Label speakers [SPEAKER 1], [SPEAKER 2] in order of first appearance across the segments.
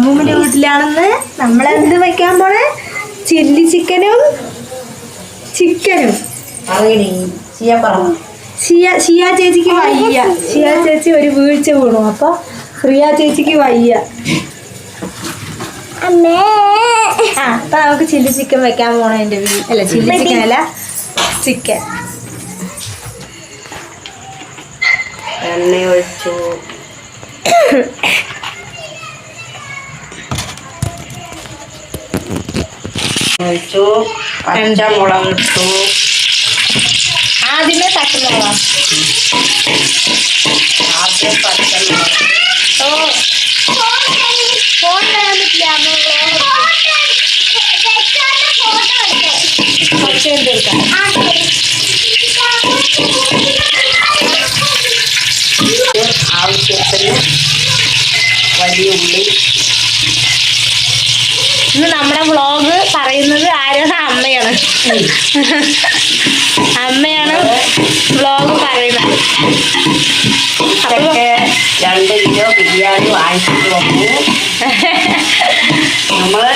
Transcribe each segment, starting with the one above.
[SPEAKER 1] അമ്മൂമ്മന്റെ വീട്ടിലാണെന്ന് നമ്മളെന്ത് വെക്കാൻ പോണേ? ചില്ലി ചിക്കനും ചിക്കനും. ഷിയ ചേച്ചിക്ക് വയ്യ. ഷിയ ചേച്ചി ഒരു വീഴ്ച വീണു. അപ്പൊ പ്രിയ ചേച്ചിക്ക് വയ്യ. അപ്പൊ നമുക്ക് ചില്ലി ചിക്കൻ വെക്കാൻ പോണ എന്റെ വീട്. അല്ല ചില്ലി ചിക്കൻ അല്ല, ചിക്കൻ.
[SPEAKER 2] എണ്ണ ഒഴിച്ചു. പച്ചമുളക് ഇട്ടു.
[SPEAKER 1] ആദ്യമേ പച്ചമുളകാ.
[SPEAKER 2] ആദ്യം പച്ചമുളക്.
[SPEAKER 1] ഫോൺ തരാൻ പറ്റില്ല.
[SPEAKER 2] ആവശ്യത്തിന് വലിയ ഉള്ളി.
[SPEAKER 1] ഇന്ന് നമ്മുടെ വ്ളോഗ് പറയുന്നത് ആരാണ്? അമ്മയാണ്. അമ്മയാണ് വ്ളോഗ് പറയുന്നത്.
[SPEAKER 2] 2 കിലോ ബിരിയാണി വാങ്ങിച്ചിട്ട് വന്നു. നമ്മള്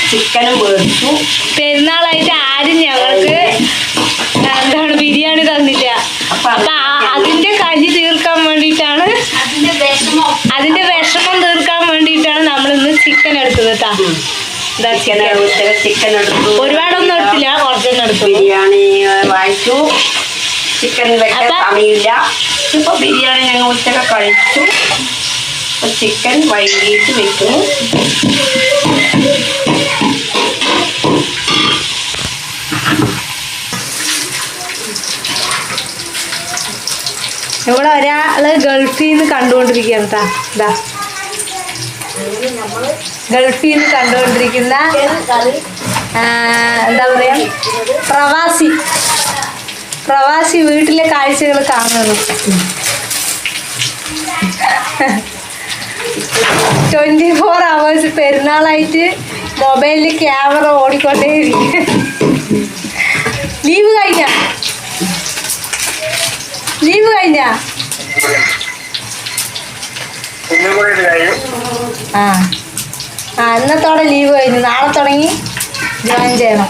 [SPEAKER 2] ചിക്കനും മേടിച്ചു.
[SPEAKER 1] പെരുന്നാളായിട്ട് ആരും ഞങ്ങൾക്ക് എന്താണ് ബിരിയാണി തന്നില്ല. അപ്പൊ അതിന്റെ കലി തീർക്കാൻ വേണ്ടിയിട്ടാണ്, അതിന്റെ വിഷമം തീർക്കാൻ വേണ്ടിയിട്ടാണ് നമ്മൾ ഇന്ന് ചിക്കൻ എടുത്തത് കേട്ടാ.
[SPEAKER 2] ചിക്കൻ എടുത്തു.
[SPEAKER 1] ഒരുപാടൊന്നും എടുത്തില്ല, കുറച്ചൊന്നും എടുത്തു.
[SPEAKER 2] ബിരിയാണി വാങ്ങിച്ചു. ചിക്കൻ വെക്കാൻ സമയമില്ല. ഇപ്പൊ ബിരിയാണി ഞങ്ങൾ ഉച്ചക്ക് കഴിച്ചു. ചിക്കൻ വൈകിട്ട് വെക്കുന്നു.
[SPEAKER 1] ഇവിടെ ഒരാള് ഗൾഫിൽ നിന്ന് കണ്ടുകൊണ്ടിരിക്കുകയാണ് കേട്ടാ. ഇതാ ഗൾഫിൽ നിന്ന് കണ്ടുകൊണ്ടിരിക്കുന്ന എന്താ പറയാ, പ്രവാസി വീട്ടിലെ കാഴ്ചകൾ കാണുന്നു. 24 hours പെരുന്നാളായിട്ട് മൊബൈലിൽ ക്യാമറ ഓടിക്കൊണ്ടേയിരിക്കും. ലീവ് കഴിഞ്ഞ ഇന്നത്തോടെ ലീവ് കഴിഞ്ഞു. നാളെ തുടങ്ങി ജോയിൻ ചെയ്യണം.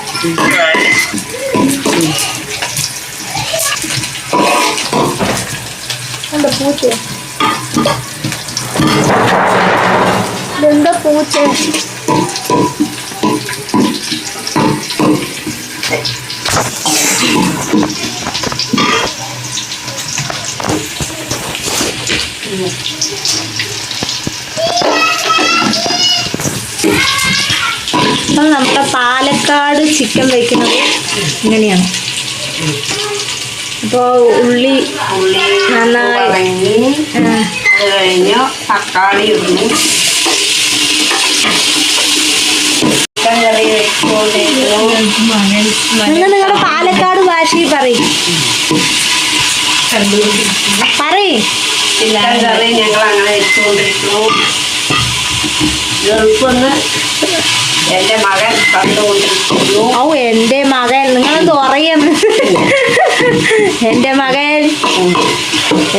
[SPEAKER 1] എന്താ പൂച്ച? ഇതെന്താ പൂച്ച? അപ്പം നമ്മുടെ പാലക്കാട് ചിക്കൻ വയ്ക്കുന്നത് ഇങ്ങനെയാണ്. അപ്പോൾ ഉള്ളി നന്നായി
[SPEAKER 2] കഴിഞ്ഞു. തക്കാളി ഇടുന്നു. ചിക്കൻ കറി വെച്ചുകൊണ്ടിരിക്കുന്നു.
[SPEAKER 1] നിങ്ങളുടെ പാലക്കാട് ഭാഷയിൽ പറയും.
[SPEAKER 2] ചിക്കൻ കറി ഞങ്ങൾ അങ്ങനെ വെച്ചുകൊണ്ടിരിക്കുന്നു. ഗൾഫിന്ന് എൻ്റെ മകൻ കണ്ടുകൊണ്ടിരിക്കുന്നു.
[SPEAKER 1] എൻ്റെ മകൻ, നിങ്ങളെന്ത് പറയുന്നു?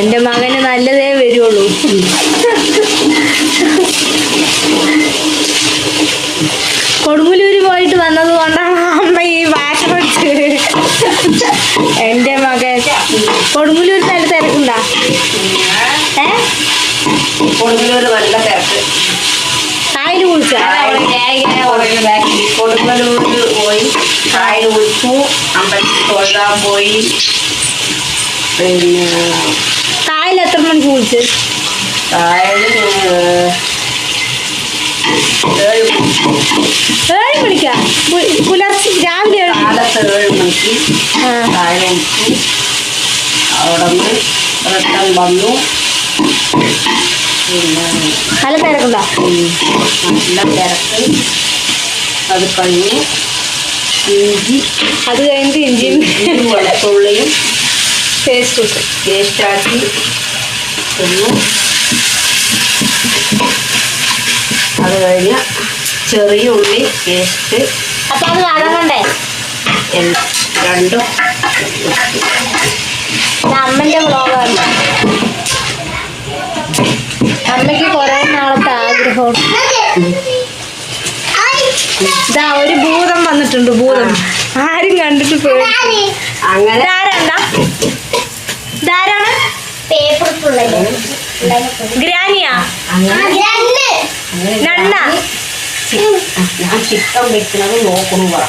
[SPEAKER 1] എൻ്റെ മകന് നല്ലതേ വരുള്ളൂ. കൊടുങ്ങല്ലൂര് പോയിട്ട് വന്നത് കൊണ്ടാണ് അമ്മ ഈ ഭാഷ പഠിച്ചത്. എൻ്റെ മകൻ കൊടുങ്ങല്ലൂർ നല്ല തിരക്കുണ്ടാ?
[SPEAKER 2] കൊടുങ്ങല്ലൂർ നല്ല തിരക്ക്.
[SPEAKER 1] കായൽ കുളിച്ച
[SPEAKER 2] കൊടുങ്ങല്ലൂർ പോയി കായൽ കുളിച്ചു. അമ്പലത്തിൽ തൊഴാൻ പോയി. പിന്നെ
[SPEAKER 1] കായൽ എത്ര മണിക്ക് കുളിച്ച്?
[SPEAKER 2] കായൽ
[SPEAKER 1] 7 മണിക്കാ? പുലർച്ചെ രാവിലെ
[SPEAKER 2] കാലത്ത് 7 മണിക്ക് കായൽ കുളിച്ചു. അവിടെ നിന്ന് റിട്ടേൺ വന്നു. പിന്നെ
[SPEAKER 1] നല്ല തിരക്കുണ്ടോ?
[SPEAKER 2] നല്ല തിരക്ക്. അത് കഴിഞ്ഞ്
[SPEAKER 1] ഇഞ്ചിയും
[SPEAKER 2] വെളുത്തുള്ളിയും
[SPEAKER 1] പേസ്റ്റാക്കി
[SPEAKER 2] തിന്നു. അത് കഴിഞ്ഞ് ചെറിയ ഉള്ളി പേസ്റ്റ്.
[SPEAKER 1] അപ്പം അത് വഴങ്ങണ്ടേ?
[SPEAKER 2] രണ്ടും
[SPEAKER 1] അമ്മൻ്റെ വ്ളോഗാണ്. അമ്മയ്ക്ക് കുറെ നാളത്തെ ആഗ്രഹം. ഇതാ ഒരു ഭൂതം വന്നിട്ടുണ്ട്. ഭൂതം ആരും കണ്ടിട്ട് പോയി.
[SPEAKER 2] അങ്ങനെ
[SPEAKER 1] ധാരാണ് ഗ്രാനിയാ നണ്ണ.
[SPEAKER 2] ഞാൻ ചിക്കൻ വെക്കുന്നത് നോക്കണു പറ.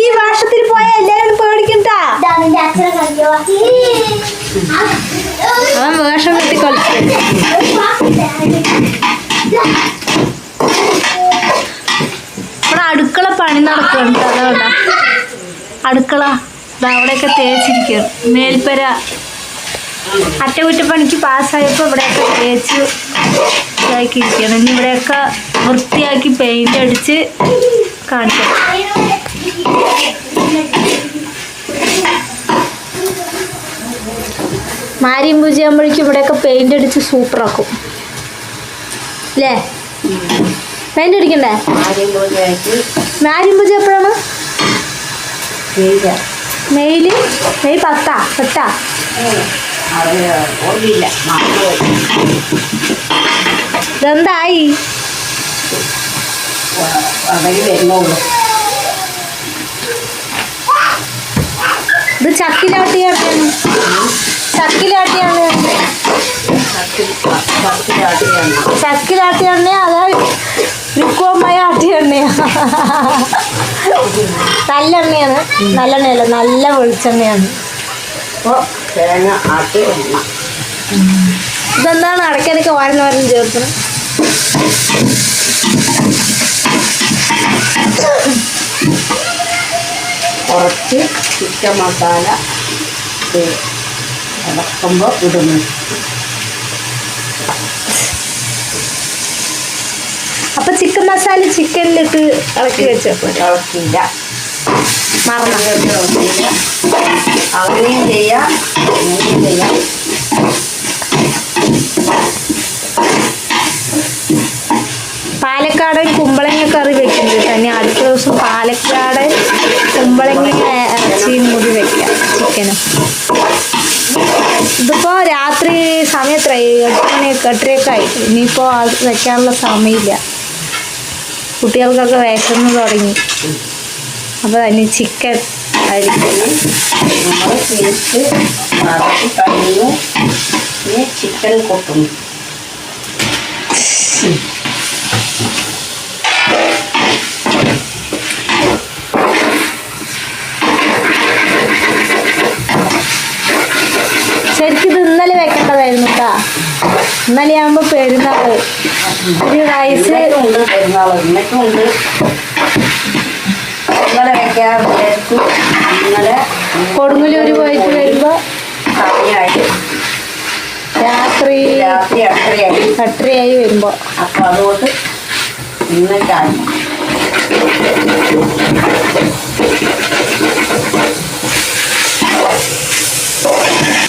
[SPEAKER 1] ഈ വർഷത്തിൽ പോയ എല്ലാരും പേടിക്കണ്ട. അവൻ വേഷം കെട്ടി കളിച്ചു. ഇവിടെ അടുക്കള പണി നടക്കുന്നുണ്ട്. അതോടാ അടുക്കള അവിടെയൊക്കെ തേച്ചിരിക്കുകയാണ്. മേൽപ്പര അറ്റകുറ്റപ്പണിക്ക് പാസ്സായപ്പോൾ ഇവിടെയൊക്കെ തേച്ച് ഇതാക്കിയിരിക്കുകയാണ്. ഇനി ഇവിടെയൊക്കെ വൃത്തിയാക്കി പെയിന്റ് അടിച്ച് കാണിക്കണം. മാരിയും പൂജ ആകുമ്പോഴേക്കും ഇവിടെയൊക്കെ പെയിന്റ് അടിച്ച് സൂപ്പറാക്കും അല്ലേ? പെയിന്റ് അടിക്കണ്ടേ? മാരിയും പൂജ എപ്പോഴാണ്? മെയ് 10. ഇതെന്തായി? ഇത് ചക്കിലാട്ടിയാണ്. ചക്കിലാട്ടിയ എണ്ണയാ അതോ രുക്കോമ്മയ ആട്ടിയ എണ്ണയാ? നല്ല എണ്ണയാണ്. നല്ലെണ്ണയല്ല, നല്ല വെളിച്ചെണ്ണയാണ്. ഇതെന്താണ് ഇടയ്ക്കിടയ്ക്ക് ഓരോന്നോരം ചേർക്കണം?
[SPEAKER 2] കുറച്ച് ചിക്കൻ മസാല ഇളക്കുമ്പോൾ ഇടുന്നു.
[SPEAKER 1] അപ്പൊ ചിക്കൻ മസാല ചിക്കനിലിട്ട് ഇളക്കി വെച്ചപ്പോൾ
[SPEAKER 2] ഇളക്കില്ല,
[SPEAKER 1] മറന്നു.
[SPEAKER 2] അങ്ങനെയും ചെയ്യാം, ഇങ്ങനെയും ചെയ്യാം.
[SPEAKER 1] പാലക്കാടൻ കുമ്പളങ്ങ കറി വെക്കുന്നത് തന്നെ. അടുത്ത ദിവസം പാലക്കാടൻ കുമ്പളങ്ങ ഇറച്ചിയും കൂടി വെക്കാം, ചിക്കനും. ഇതിപ്പോ രാത്രി സമയത്തായി, 8 മണി 8:30 ആയി. ഇനിയിപ്പോ അത് വെക്കാനുള്ള സമയമില്ല. കുട്ടികൾക്കൊക്കെ വിശന്ന് തുടങ്ങി. അപ്പോൾ തന്നെ ചിക്കൻ ആയിരിക്കും.
[SPEAKER 2] നമ്മൾ തിരിച്ച് അടച്ച് കഴിഞ്ഞു. ഇനി ചിക്കൻ കൊട്ടുന്നു.
[SPEAKER 1] ശരിക്കും ഇത് ഇന്നലെ വെക്കേണ്ടതായിരുന്നു കേട്ടാ. ഇന്നലെ ആകുമ്പോ പെരുന്നാള്. ഒരു റൈസ്
[SPEAKER 2] പെരുന്നാൾ ഇന്നറ്റുണ്ട്. ഇന്നലെ വെക്കാൻ വിചാരിച്ചു. ഇന്നലെ
[SPEAKER 1] കൊടുങ്ങല്ലൂര് പോയിട്ട് വരുമ്പോ
[SPEAKER 2] സമയമായി,
[SPEAKER 1] രാത്രി 8:30 വരുമ്പോ.
[SPEAKER 2] അപ്പൊ അതുകൊണ്ട് ഇന്നറ്റായി.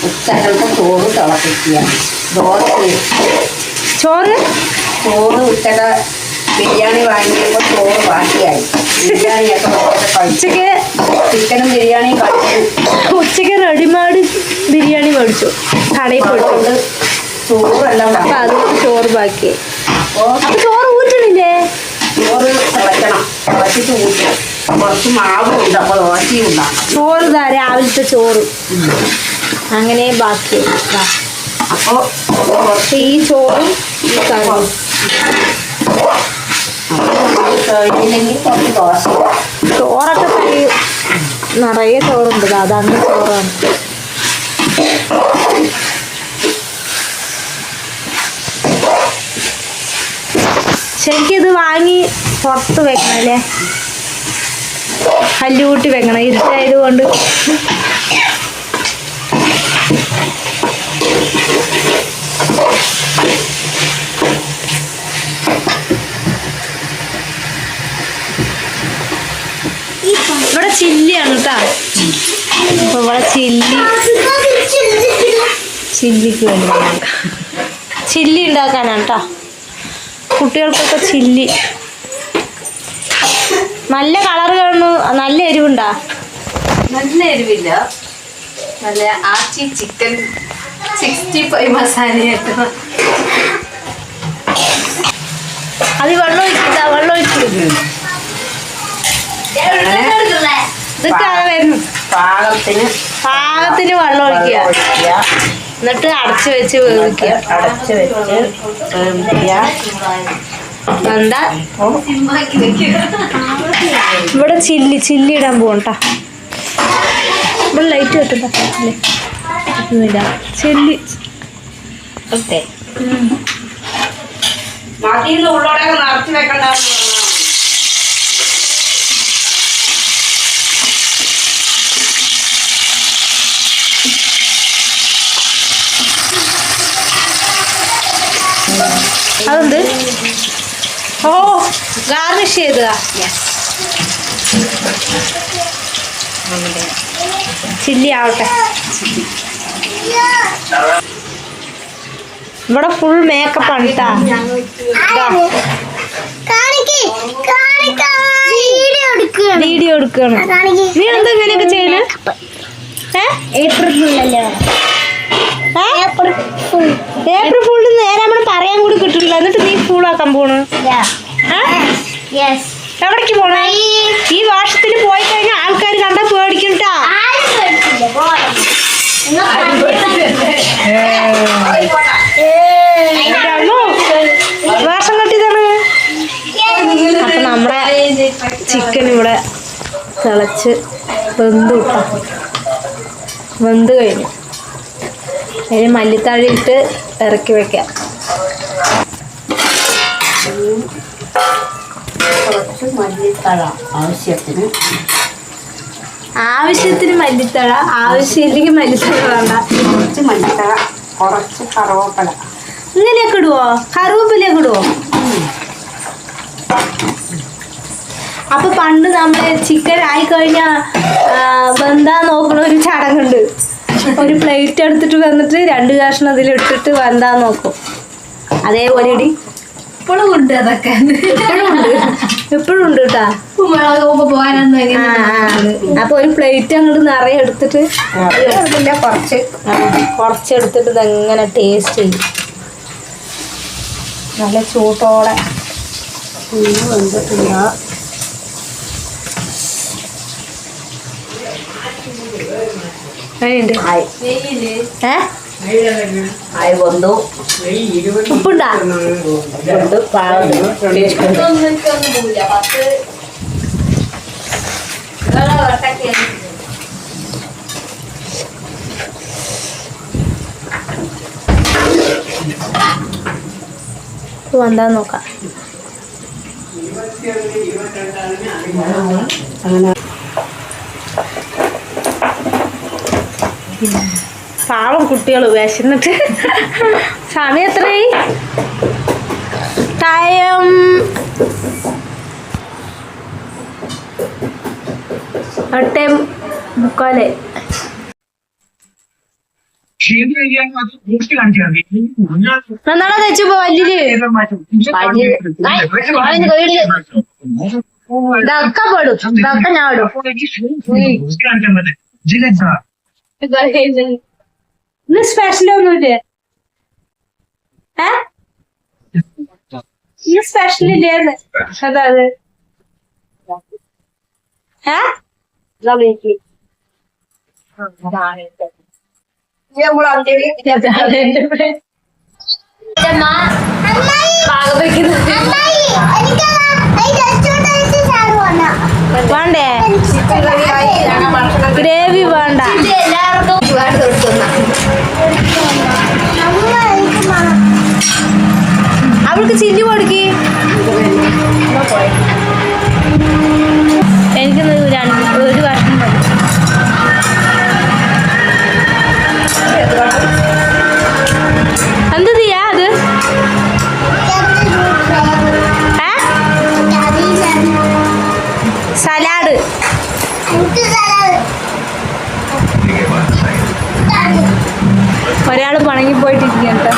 [SPEAKER 2] ഉച്ചക്കലത്തെ ചോറ് തിളപ്പിക്കുകയാണ്.
[SPEAKER 1] ചോറ്
[SPEAKER 2] ഉച്ചക്ക ബിരിയാണി വാങ്ങിയപ്പോൾ ചോറ് ബാക്കിയായി. ബിരിയാണിയൊക്കെ
[SPEAKER 1] ഉച്ചക്ക്
[SPEAKER 2] ചിക്കനും ബിരിയാണിയും കഴിച്ചു.
[SPEAKER 1] ഉച്ചക്ക് റെഡിമെയ്ഡ് ബിരിയാണി മേടിച്ചു കടയിൽ പോയിട്ടുണ്ട്.
[SPEAKER 2] ചോറെല്ലാം
[SPEAKER 1] അപ്പൊ അതുകൊണ്ട് ചോറ് ബാക്കിയായി.
[SPEAKER 2] അപ്പോൾ
[SPEAKER 1] ചോറ് ഊറ്റണില്ലേ?
[SPEAKER 2] ചോറ് തിളയ്ക്കണം. തിളച്ചിട്ട് ഊറ്റും. കുറച്ച് മാവുണ്ട്, അപ്പോൾ ദോശയും ഉണ്ടാകും.
[SPEAKER 1] ചോറ് ഇതാ രാവിലത്തെ ചോറ് അങ്ങനെ ബാക്കിയായി.
[SPEAKER 2] അപ്പോൾ
[SPEAKER 1] ഈ ചോറും ഈ കറിയും.
[SPEAKER 2] കഴിഞ്ഞില്ലെങ്കിൽ കുറച്ച് ദോശ.
[SPEAKER 1] ചോറൊക്കെ കഴിയും. നിറയെ ചോറുണ്ട്. അതാണ് ചോറാണ്. ശരിക്കും ഇത് വാങ്ങി പുറത്ത് വെക്കണം അല്ലേ? കല്ലുകൂട്ടി വെക്കണം, ഇരുട്ടായത് കൊണ്ട്. ഇവിടെ ചില്ലിയാണ് കേട്ടാ. അപ്പൊ ഇവിടെ ചില്ലിക്ക് വേണ്ടി ചില്ലി ഉണ്ടാക്കാനാണ് കേട്ടോ. കുട്ടികൾക്കൊക്കെ ചില്ലി. നല്ല കളർ കാണുന്നു. നല്ല എരിവുണ്ടാ?
[SPEAKER 3] നല്ല എരിവില്ല. നല്ല ആച്ചി ചിക്കൻ 65 മസാലയായിട്ട്.
[SPEAKER 1] അത് വെള്ളം ഒഴിക്കില്ല. വെള്ളം ഒഴിക്കും. ഇതൊക്കെ വരുന്നു. പാകത്തിന് വെള്ളം ഒഴിക്കുക. എന്നിട്ട് അടച്ചു വെച്ച് വേവിക്കുക. എന്താ ഇവിടെ ചില്ലി ഇടാൻ പോകണ്ട. ഇവിടെ ലൈറ്റ് കിട്ടുന്ന ചില്ലി.
[SPEAKER 2] ഉള്ളോടൊക്കെ നിറച്ച് വെക്കണ്ട.
[SPEAKER 1] അതെന്ത്? ഓ, ഗാർണിഷ് ചെയ്തതാ. ചില്ലി ആവട്ടെ. ഇവിടെ ഫുൾ മേക്കപ്പ് ആണ് കേട്ടാ. വീഡിയോ എടുക്കണം. നീ എന്താ ഇങ്ങനെയൊക്കെ ചെയ്യുന്നത്? ഏപ്രിൽ ഫുള്ള് നേരെ നമ്മൾ പറയാൻ കൂടി കിട്ടില്ല. എന്നിട്ട് നീ ഫുള്ളാക്കാൻ പോണ്. എവിടേക്ക് പോണേ? ഈ വർഷത്തിൽ പോയി കഴിഞ്ഞാൽ ആൾക്കാർ കണ്ടാ പേടിക്കണ്ടാ. വേഷം കെട്ടിയതാണ്. അപ്പൊ നമ്മുടെ ചിക്കൻ ഇവിടെ തിളച്ച് വെന്ത് കഴിഞ്ഞു. അതിന് മല്ലിത്താഴി ഇട്ട് ഇറക്കി വെക്കാം.
[SPEAKER 2] കുറച്ച് മല്ലിത്തഴ
[SPEAKER 1] ആവശ്യത്തിന് മല്ലിത്തഴ. ആവശ്യമില്ലെങ്കിൽ മല്ലിത്തഴ വേണ്ട.
[SPEAKER 2] കുറച്ച് മല്ലിത്തഴ, കുറച്ച് കറുവപ്പല.
[SPEAKER 1] ഇങ്ങനെയൊക്കെ ഇടുവോ? കറുവപ്പിലൊക്കെ ഇടുവോ? അപ്പൊ പണ്ട് നമ്മള് ചിക്കൻ ആയി കഴിഞ്ഞാ വെന്താൻ നോക്കണ ഒരു ചടങ്ങുണ്ട്. ഒരു പ്ലേറ്റ് എടുത്തിട്ട് വന്നിട്ട് 2 കഷ്ണം അതിലിട്ടിട്ട് വെന്താൻ നോക്കും. അതേപോലെ ഇടി
[SPEAKER 3] ഇപ്പോഴും ഉണ്ട്. അതൊക്കെ
[SPEAKER 1] എപ്പോഴും ഉണ്ട് കേട്ടാ. അപ്പൊ ഒരു പ്ലേറ്റ് അങ്ങോട്ട് നിറയെ എടുത്തിട്ട് കുറച്ചെടുത്തിട്ട് ഇതെങ്ങനെ ടേസ്റ്റ് ചെയ്യും. നല്ല ചൂട്ടോടെ
[SPEAKER 2] വെന്തിട്ടില്ല.
[SPEAKER 1] ഉപ്പുണ്ടാ? വന്താ നോക്കാം. പാവം കുട്ടികൾ വിശന്നിട്ട്. സമയം എത്രയായി? ടൈം 8:45. നന്നാണോ തെച്ചു വലിയ ദക്ക പെടും. ദക്ക ഞാൻ ഇടും. ഇന്ന് സ്പെഷ്യൽ ഒന്നുമില്ലേ? ഇന്ന് സ്പെഷ്യൽ ഇല്ലേന്ന്? അതായത് വേണ്ടേ? ഗ്രേവി വേണ്ട. അവൾക്ക് ചില്ലി കൊടുക്കി. എനിക്ക് ഒരു കഷ്ണം മതി. എന്ത് ചെയ്യാ അത്? സലാഡ്. ഒരാൾ പണങ്ങി പോയിട്ടിരിക്കട്ടോ.